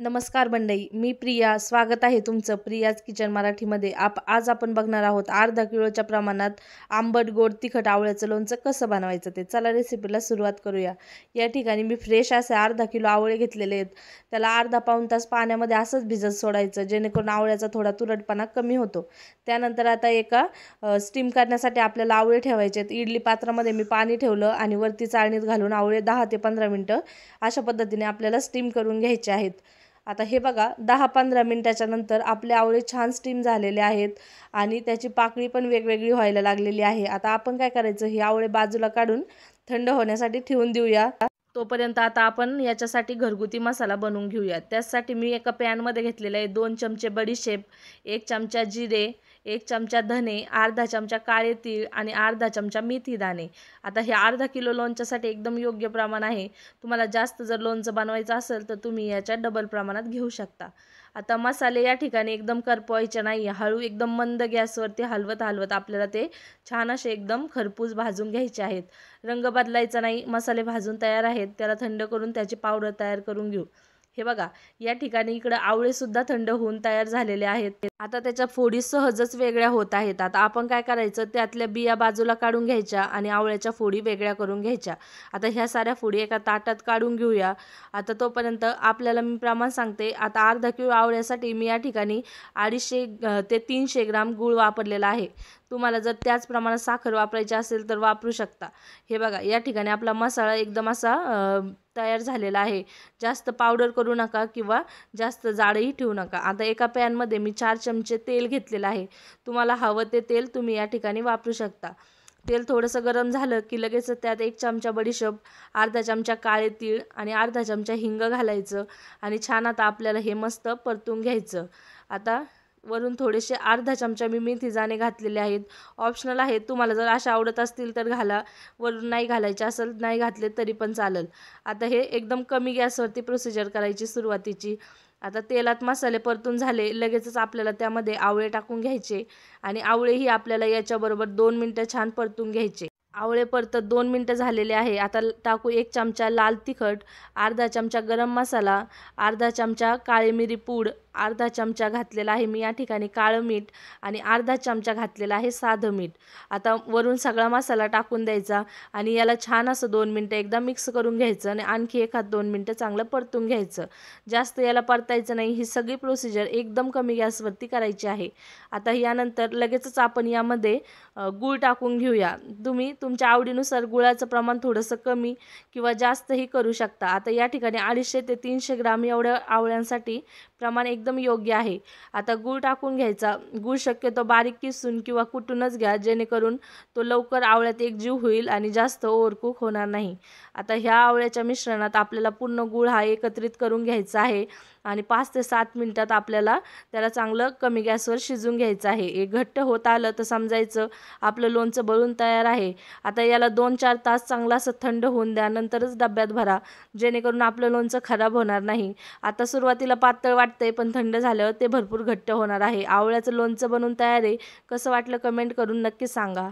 नमस्कार मंडळी, मी प्रिया. स्वागत आहे तुमचं प्रियाज किचन मराठीमध्ये. आज आपण बघणार आहोत अर्धा किलोच्या प्रमाणात आंबट गोड तिखट आवळ्याचं लोणचं कसं बनवायचं ते. चला रेसिपीला सुरुवात करूया. या ठिकाणी मी फ्रेश असे अर्धा किलो आवळे घेतलेले आहेत. त्याला अर्धा पाऊण तास पाण्यामध्ये असंच भिजत सोडायचं, जेणेकरून आवळ्याचा थोडा तुरटपणा कमी होतो. त्यानंतर आता एका स्टीम करण्यासाठी आपल्याला आवळे ठेवायचे आहेत. इडली पात्रामध्ये मी पाणी ठेवलं आणि वरती चाळणीत घालून आवळे 10 ते 15 मिनटं अशा पद्धतीने आपल्याला स्टीम करून घ्यायचे आहेत. आता हे बघा 10-15 मिनिटाच्या नंतर आपले आवळे छान स्टीम झालेले आहेत आणि त्याची पाकळी पण वेगवेगळी व्हायला लागलेली आहे. आता आपण काय करायचं, हे आवळे बाजूला काढून थंड होण्यासाठी ठेवून देऊया. तोपर्यंत आता आपण याच्यासाठी घरगुती मसाला बनवून घेऊया. त्यासाठी मी एका पॅनमध्ये घेतलेला आहे 2 चमचे बडीशेप, 1 चमचा जिरे, 1 चमचा धने, अर्धा चमचा काळे तीळ आणि अर्धा चमचा मेथी दाणे. आता हे अर्धा किलो लोणच्यासाठी एकदम योग्य प्रमाण आहे. तुम्हाला जास्त जर लोणचं बनवायचं असेल तर तुम्ही याच्या डबल प्रमाणात घेऊ शकता. आता मसाले या ठिकाणी एकदम करपवायचे नाही, हळू एकदम मंद गॅसवरती हलवत हलवत आपल्याला ते छान असे एकदम खरपूस भाजून घ्यायचे आहेत. रंग बदलायचा नाही. मसाले भाजून तयार आहेत, त्याला थंड करून त्याची पावडर तयार करून घेऊ. हे बघा या ठिकाणी इकडं आवळे सुद्धा थंड होऊन तयार झालेले आहेत. आता त्याच्या फोडी सहजच वेगळ्या होत आहेत. आता आपण काय करायचं, त्यातल्या बिया बाजूला काढून घ्यायच्या आणि आवळ्याच्या फोडी वेगळ्या करून घ्यायच्या. आता ह्या साऱ्या फोडी एका ताटात काढून घेऊया. आता तोपर्यंत आपल्याला मी प्रमाण सांगते. आता अर्धा किलो आवळ्यासाठी मी या ठिकाणी 250 ते 300 ग्राम गूळ वापरलेला आहे. तुम्हाला जर त्याच प्रमाणात साखर वापरायची असेल तर वापरू शकता. हे बघा या ठिकाणी आपला मसाला एकदम असा तयार झालेला आहे. जास्त पावडर करू नका किंवा जास्त जाडही ठेवू नका. आता एका पॅनमध्ये मी 4 चमचे तेल घेतलेलं आहे. तुम्हाला हवं ते तेल तुम्ही या ठिकाणी वापरू शकता. तेल थोडंसं गरम झालं की लगेच त्यात 1 चमचा बडीशेप, अर्धा चमचा काळे तीळ आणि अर्धा चमचा हिंग घालायचं आणि छान आता आपल्याला हे मस्त परतून घ्यायचं. आता वरून थोडेसे अर्धा चमचा मी मेथी दाणे घातलेले आहेत. ऑप्शनल आहेत, तुम्हाला जर अशा आवडत असतील तर घाला, वरून नाही घालायचे असेल नाही घातले तरी पण चालेल. आता हे एकदम कमी गॅसवरती प्रोसिजर करायची सुरुवातीची. आता तेलात मसाले परतून झाले, लगेचच आपल्याला त्यामध्ये आवळे टाकून घ्यायचे आणि आवळेही आपल्याला याच्याबरोबर 2 मिनटं छान परतून घ्यायचे. आवळे परतत 2 मिनटं झालेले आहे. आता टाकू 1 चमचा लाल तिखट, अर्धा चमचा गरम मसाला, अर्धा चमचा काळी मिरी पूड, अर्धा चमचा घातलेला आहे मी या ठिकाणी काळं मीठ आणि अर्धा चमचा घातलेला आहे साधं मीठ. आता वरून सगळा मसाला टाकून द्यायचा आणि याला छान असं 2 मिनटं एकदा मिक्स करून घ्यायचं आणि आणखी 1-2 मिनटं चांगलं परतून घ्यायचं. जास्त याला परतायचं नाही. ही सगळी प्रोसिजर एकदम कमी गॅसवरती करायची आहे. आता यानंतर लगेचच आपण यामध्ये गूळ टाकून घेऊया. तुम्ही तुमच्या आवडीनुसार गुळाचं प्रमाण थोडंसं कमी किंवा जास्तही करू शकता. आता या ठिकाणी 250 ते 300 ग्राम एवढ्या आवळ्यांसाठी प्रमाण एकदम योग्य आहे. आता गूळ टाकून घ्यायचा. गूळ शक्यतो बारीक किसून किंवा कुटूनच घ्या, जेणेकरून तो लवकर आवळ्यात एकजीव होईल आणि जास्त ओव्हरकुक होणार नाही. आता ह्या आवळ्याच्या मिश्रणात आपल्याला पूर्ण गूळ हा एकत्रित करून घ्यायचा आहे आणि 5 ते 7 मिनिटात आपल्याला त्याला चांगलं कमी गॅसवर शिजून घ्यायचं आहे. हे घट्ट होत आलं तर समजायचं आपलं लोणचं बनून तयार आहे. आता याला 2-4 तास चांगलं असं थंड होऊन द्या, नंतरच डब्यात भरा, जेणेकरून आपलं लोणचं खराब होणार नाही. आता सुरुवातीला पातळ वाटतंय, पण थंड झाल्यावर ते भरपूर घट्ट होणार आहे. आवळ्याचं लोणचं बनवून तयार आहे. कसं वाटलं कमेंट करून नक्की सांगा.